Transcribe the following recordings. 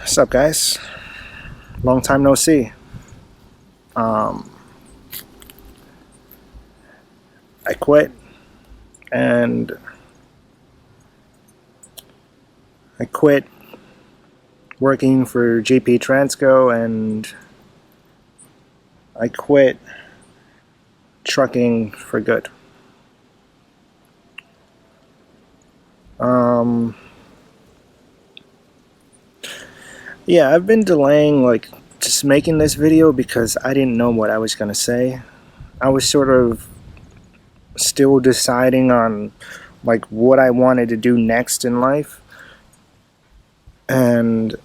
What's up, guys? Long time no see. Um, I quit, and I quit working for GP Transco, and I quit trucking for good. Yeah, I've been delaying just making this video because I didn't know what I was gonna say. I was sort of still deciding on what I wanted to do next in life, and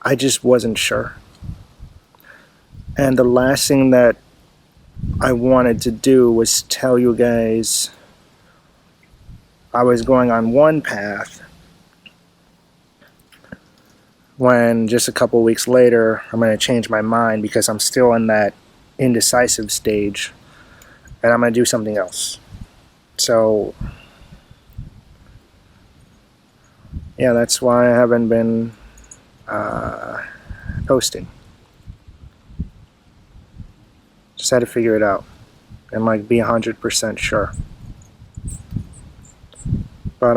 I just wasn't sure. And the last thing that I wanted to do was tell you guys I was going on one path when just a couple weeks later I'm going to change my mind because I'm still in that indecisive stage and I'm going to do something else. So yeah, that's why I haven't been posting. Just had to figure it out and be 100% sure. But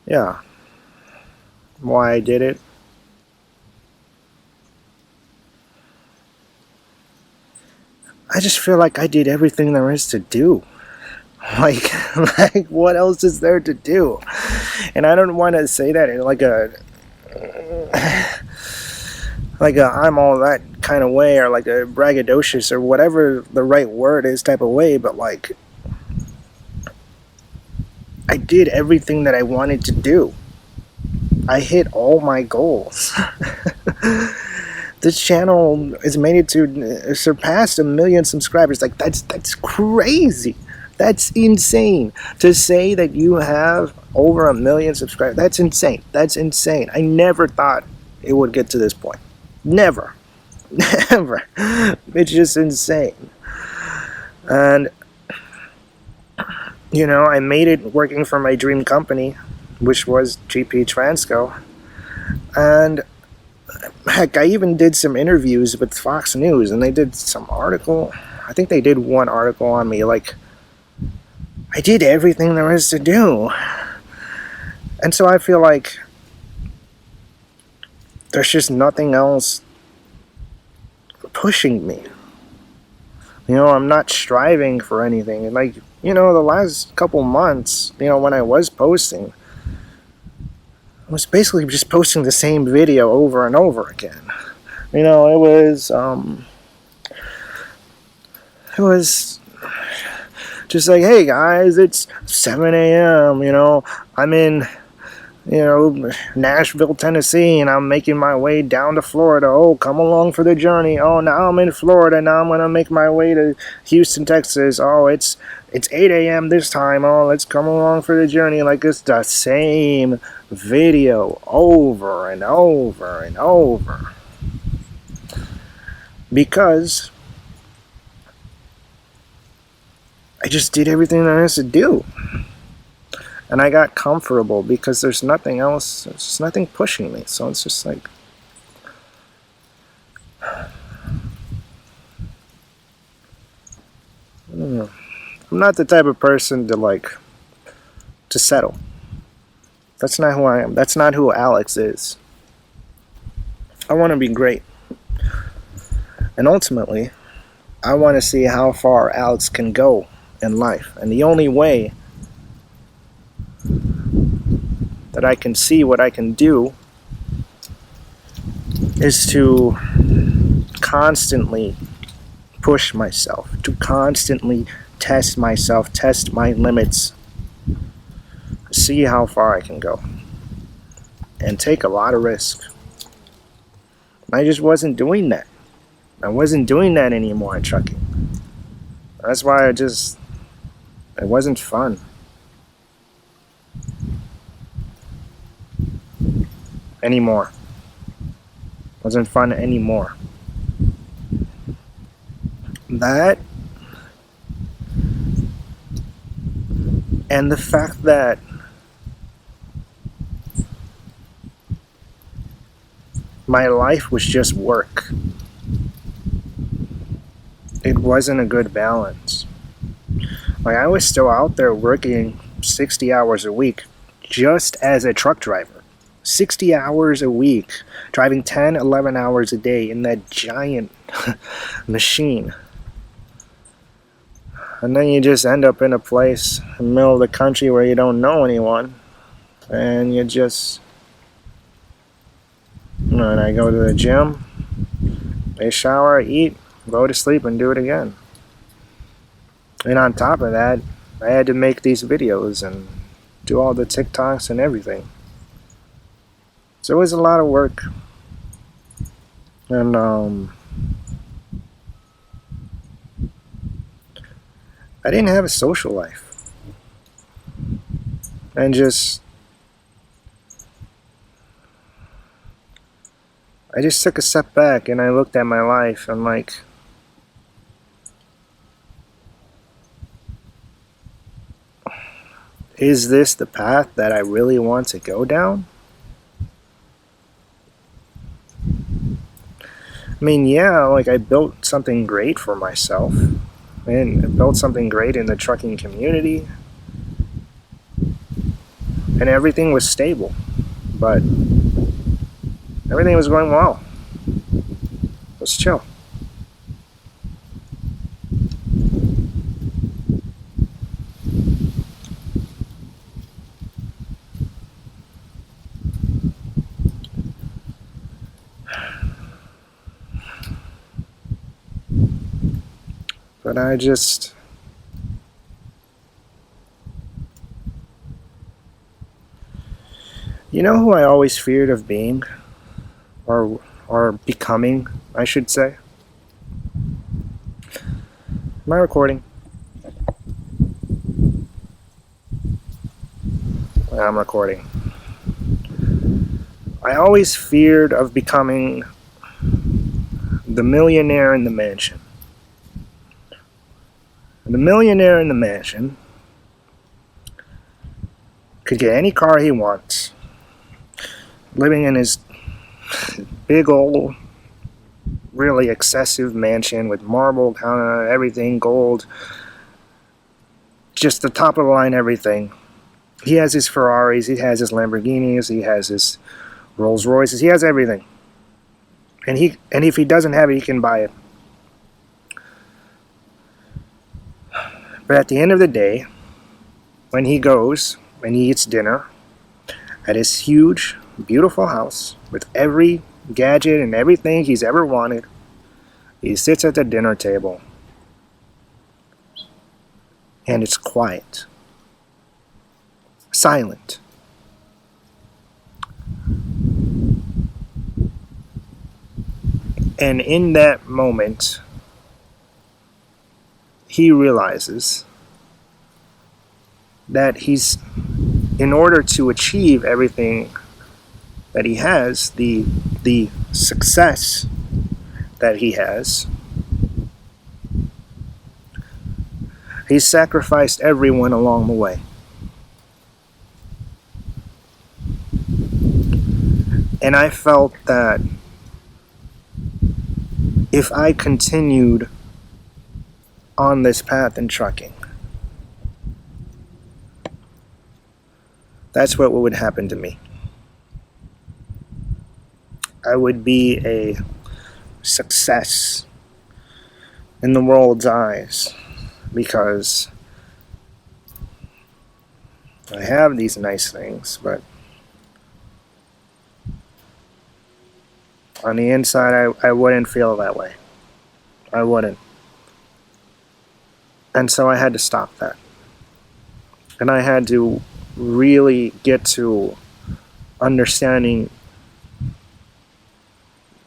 yeah, why I did it. I just feel like I did everything there is to do. Like what else is there to do? And I don't want to say that in like a I'm all that kind of way, or like a braggadocious or whatever the right word is type of way, but I did everything that I wanted to do. I hit all my goals. This channel has made it to surpass 1 million subscribers. That's crazy. That's insane. To say that you have over 1 million subscribers, that's insane. That's insane. I never thought it would get to this point. Never. Never. It's just insane. And I made it working for my dream company, which was GP Transco. And heck, I even did some interviews with Fox News, and they did some article. I think they did one article on me. I did everything there is to do. And so I feel like there's just nothing else pushing me. I'm not striving for anything. And the last couple months, when I was posting, I was basically just posting the same video over and over again. It was just like, hey guys, it's 7 a.m., I'm in, Nashville, Tennessee, and I'm making my way down to Florida. Oh, come along for the journey. Oh, now I'm in Florida. Now I'm going to make my way to Houston, Texas. Oh, it's 8 a.m. this time. Oh, let's come along for the journey. It's the same video over and over and over. Because I just did everything there is to do. And I got comfortable because there's nothing else, there's just nothing pushing me. So it's just like, I don't know. I'm not the type of person to settle. That's not who I am. That's not who Alex is. I want to be great. And ultimately, I want to see how far Alex can go in life. And the only way that I can see what I can do is to constantly push myself, to constantly test myself, test my limits, see how far I can go, and take a lot of risk. I just wasn't doing that. I wasn't doing that anymore in trucking. That's why it wasn't fun. Anymore. Wasn't fun anymore. That, and the fact that My life was just work. It wasn't a good balance. Like, I was still out there working 60 hours a week just as a truck driver. 60 hours a week, driving 10, 11 hours a day in that giant machine. And then you just end up in a place in the middle of the country where you don't know anyone. And you just... And I go to the gym, I shower, eat, go to sleep, and do it again. And on top of that, I had to make these videos and do all the TikToks and everything. So it was a lot of work. And I didn't have a social life. And I just took a step back and I looked at my life and like, is this the path that I really want to go down? I mean, yeah, like I built something great for myself. And I built something great in the trucking community. And everything was stable. But everything was going well. Let's chill. But I just... You know who I always feared of being? Or becoming, I should say? Am I recording? I'm recording. I always feared of becoming the millionaire in the mansion. The millionaire in the mansion could get any car he wants, living in his big old, really excessive mansion with marble counter, everything gold, just the top of the line everything. He has his Ferraris, he has his Lamborghinis, he has his Rolls Royces, he has everything. And if he doesn't have it, he can buy it. But at the end of the day, when he goes and he eats dinner at his huge, beautiful house with every gadget and everything he's ever wanted, he sits at the dinner table and it's quiet, silent. And in that moment, he realizes that in order to achieve everything that he has, the success that he has, he's sacrificed everyone along the way. And I felt that if I continued on this path in trucking, that's what would happen to me. I would be a success in the world's eyes because I have these nice things, but on the inside I wouldn't feel that way. I wouldn't. And so I had to stop that. And I had to really get to understanding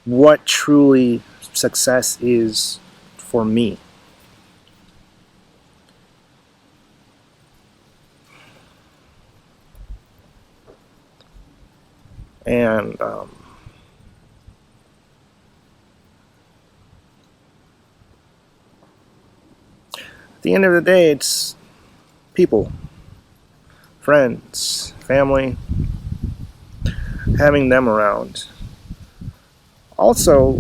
what truly success is for me. And at the end of the day, it's people, friends, family, having them around, Also,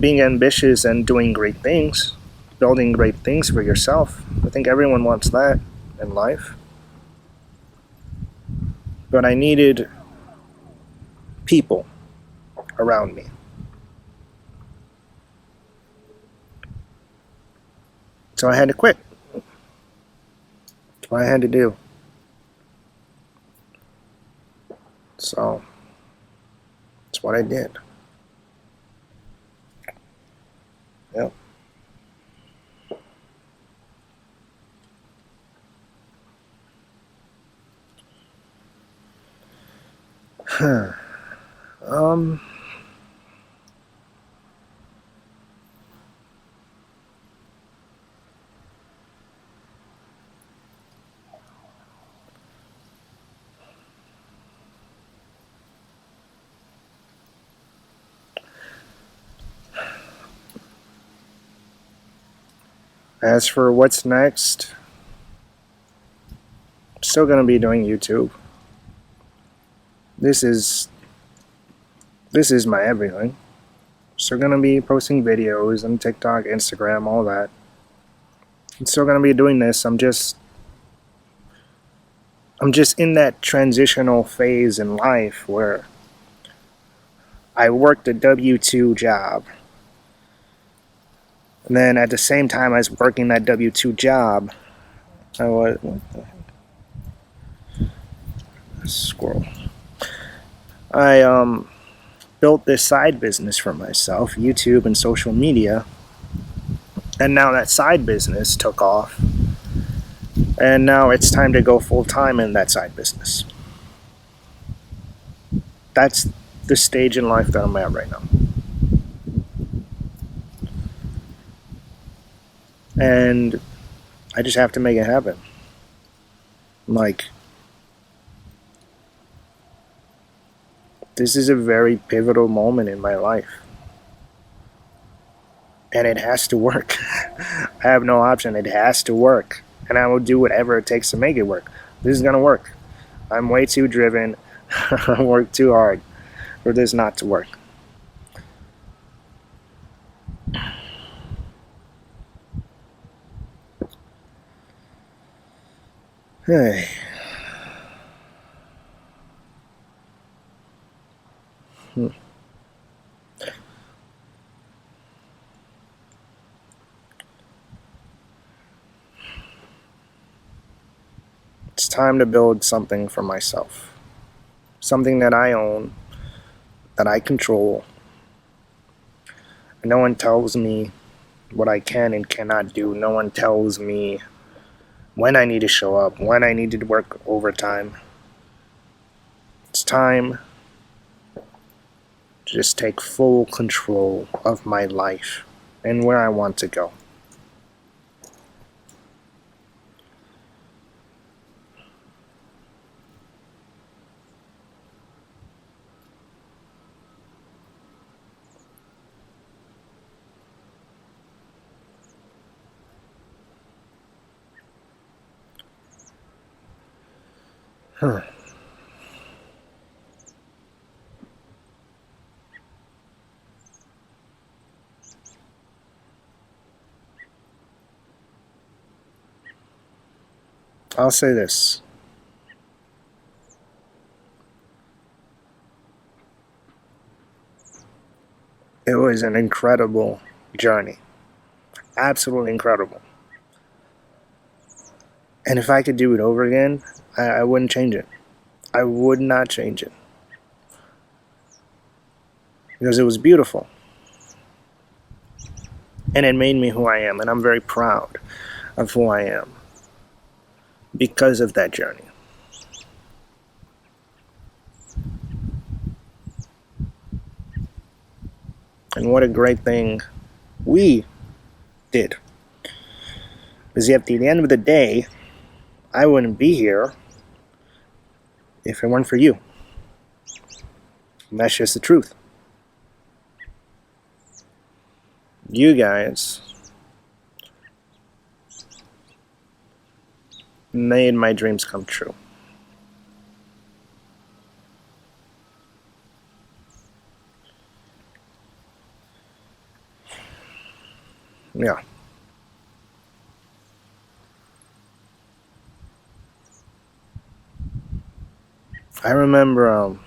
being ambitious and doing great things, building great things for yourself. I think everyone wants that in life. But I needed people around me. So I had to quit. That's what I had to do. So that's what I did. Yep. um as for what's next, I'm still gonna be doing YouTube. This is my everything. Still gonna be posting videos on TikTok, Instagram, all that. I'm still gonna be doing this. I'm just in that transitional phase in life where I worked a W-2 job. And then at the same time I was working that W-2 job, I was... What the heck? Squirrel. I built this side business for myself, YouTube and social media. And now that side business took off. And now it's time to go full-time in that side business. That's the stage in life that I'm at right now. And I just have to make it happen. Like, this is a very pivotal moment in my life. And it has to work. I have no option. It has to work. And I will do whatever it takes to make it work. This is going to work. I'm way too driven. I work too hard for this not to work. Hey. It's time to build something for myself. Something that I own, that I control. And no one tells me what I can and cannot do. No one tells me when I need to show up, when I need to work overtime. It's time to just take full control of my life and where I want to go. Huh. I'll say this. It was an incredible journey. Absolutely incredible. And if I could do it over again, I wouldn't change it. I would not change it. Because it was beautiful. And it made me who I am. And I'm very proud of who I am because of that journey. And what a great thing we did. Because at the end of the day, I wouldn't be here if it weren't for you. And that's just the truth. You guys made my dreams come true. Yeah. I remember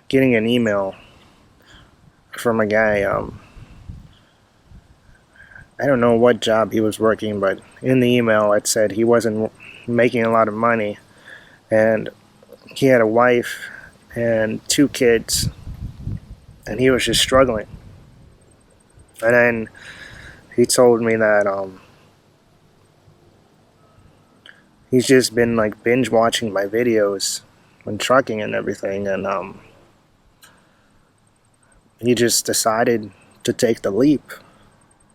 getting an email from a guy. I don't know what job he was working, but in the email it said he wasn't making a lot of money, and he had a wife and 2 kids, and he was just struggling. And then he told me that he's just been like binge watching my videos on trucking and everything, and he just decided to take the leap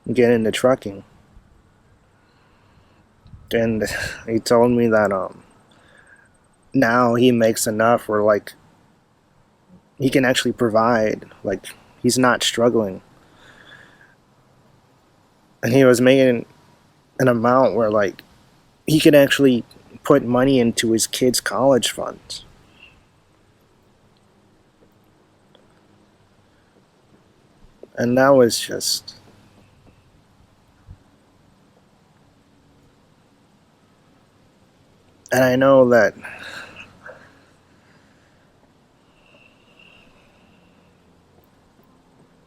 and get into trucking. And he told me that now he makes enough where like he can actually provide, like he's not struggling. And he was making an amount where like he could actually put money into his kids' college funds. And that was just, and I know that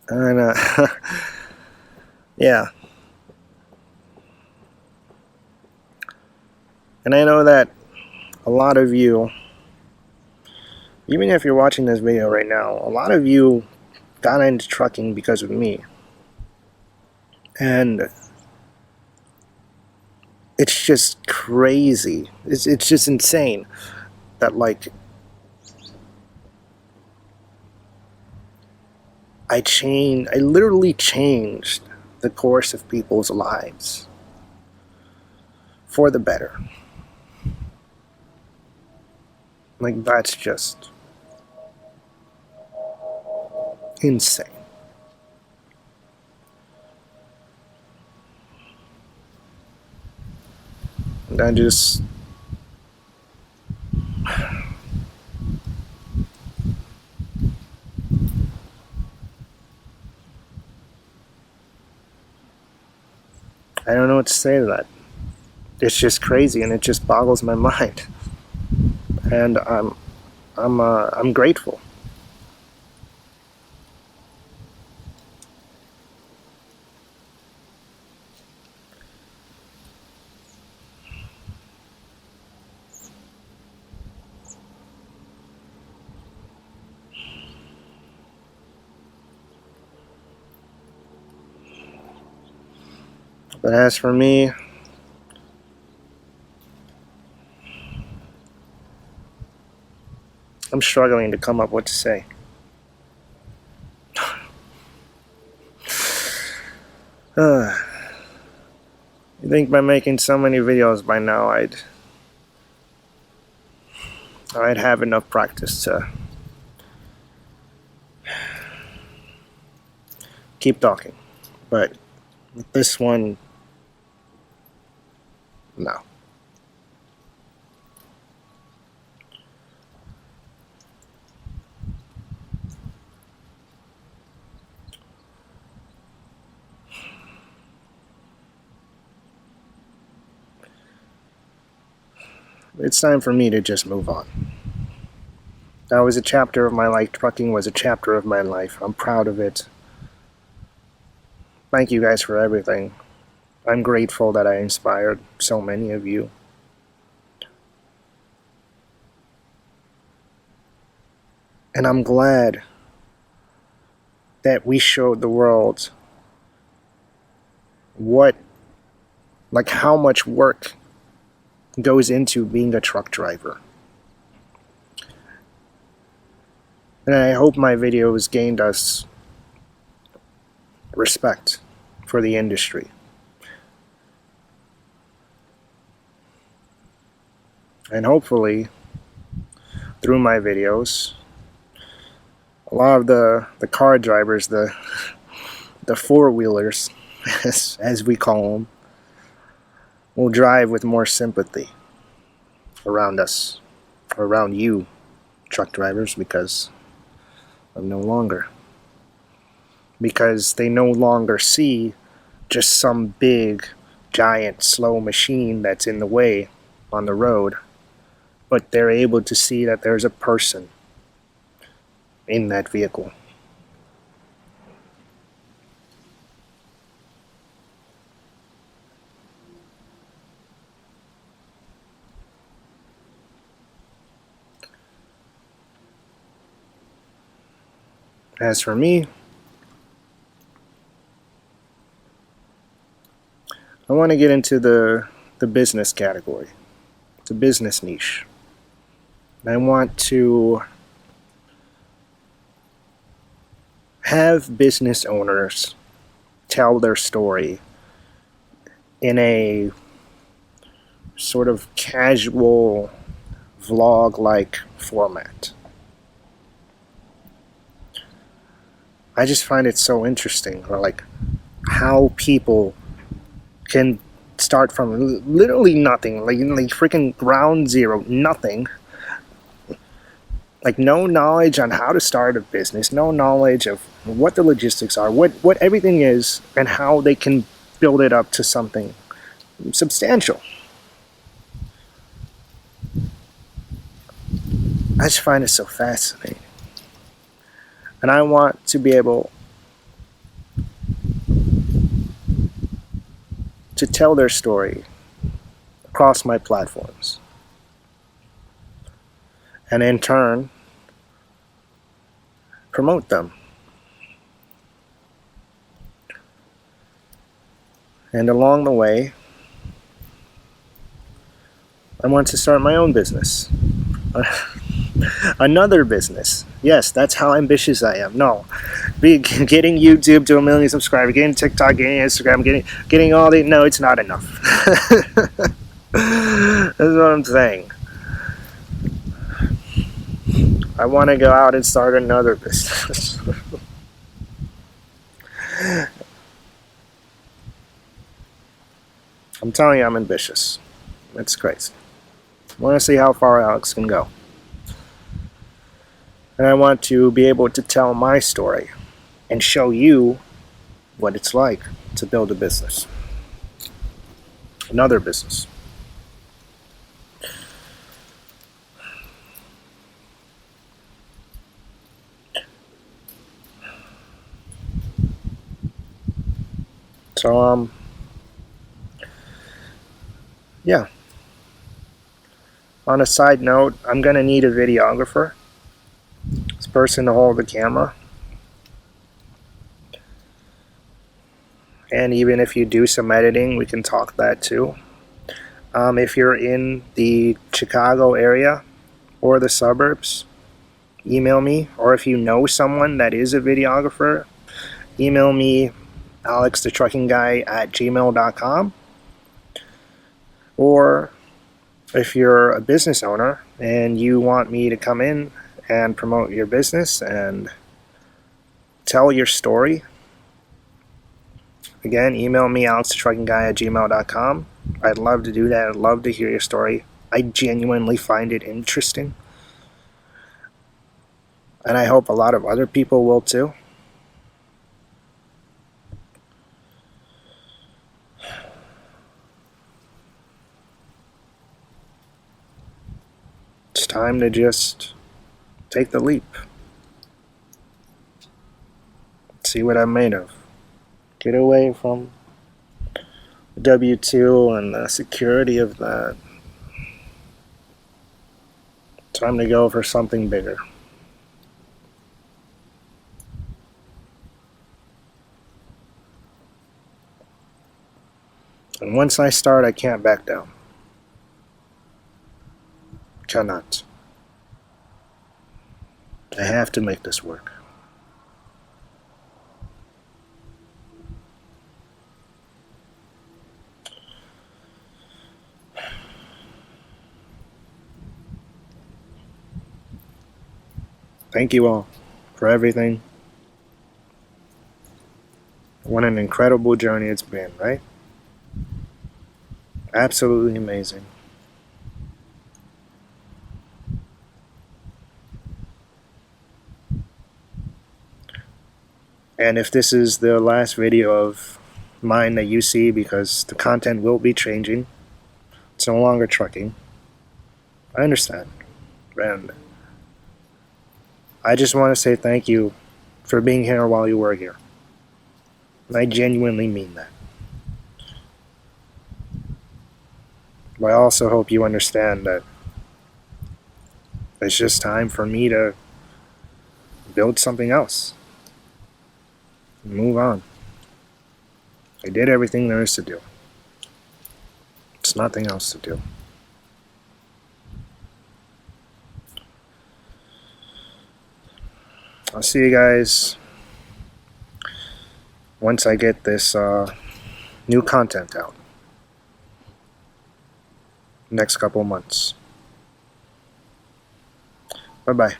and yeah. And I know that a lot of you, even if you're watching this video right now, a lot of you got into trucking because of me. And it's just crazy. It's just insane that like I literally changed the course of people's lives for the better. Like that's just insane. And I don't know what to say to that. It's just crazy, and it just boggles my mind. And I'm grateful. But as for me, I'm struggling to come up with what to say. You think by making so many videos by now I'd have enough practice to keep talking. But with this one, no. It's time for me to just move on. That was a chapter of my life. Trucking was a chapter of my life. I'm proud of it. Thank you guys for everything. I'm grateful that I inspired so many of you. And I'm glad that we showed the world how much work goes into being a truck driver. And I hope my videos gained us respect for the industry. And hopefully, through my videos, a lot of the car drivers, the four-wheelers, as we call them, will drive with more sympathy around us, or around you, truck drivers, because I'm no longer. because they no longer see just some big, giant, slow machine that's in the way on the road, but they're able to see that there's a person in that vehicle. As for me, I want to get into the business category, the business niche. I want to have business owners tell their story in a sort of casual vlog-like format. I just find it so interesting, or like how people can start from literally nothing, like freaking ground zero, nothing. Like no knowledge on how to start a business, no knowledge of what the logistics are, what everything is, and how they can build it up to something substantial. I just find it so fascinating. And I want to be able to tell their story across my platforms. And in turn, promote them. And along the way, I want to start my own business. Another business. Yes, that's how ambitious I am. No, getting YouTube to 1 million subscribers, getting TikTok, getting Instagram, getting all the. No, it's not enough. That's what I'm saying. I want to go out and start another business. I'm telling you, I'm ambitious. It's crazy. I want to see how far Alex can go. And I want to be able to tell my story and show you what it's like to build a business. Another business. So, yeah. On a side note, I'm going to need a videographer. This person to hold the camera. And even if you do some editing, we can talk that too. If you're in the Chicago area or the suburbs, email me. Or if you know someone that is a videographer, email me, alexthetruckingguy@gmail.com. Or if you're a business owner and you want me to come in and promote your business and tell your story, again, email me, alexthetruckingguy@gmail.com. I'd love to do that. I'd love to hear your story. I genuinely find it interesting. And I hope a lot of other people will too. It's time to just take the leap. See what I'm made of. Get away from W-2 and the security of that. Time to go for something bigger. And once I start, I can't back down. Cannot. I have to make this work. Thank you all for everything. What an incredible journey it's been, right? Absolutely amazing. And if this is the last video of mine that you see, because the content will be changing, it's no longer trucking, I understand. And I just want to say thank you for being here while you were here. And I genuinely mean that. But I also hope you understand that it's just time for me to build something else. Move on. I did everything there is to do. There's nothing else to do. I'll see you guys once I get this new content out. Next couple months. Bye-bye.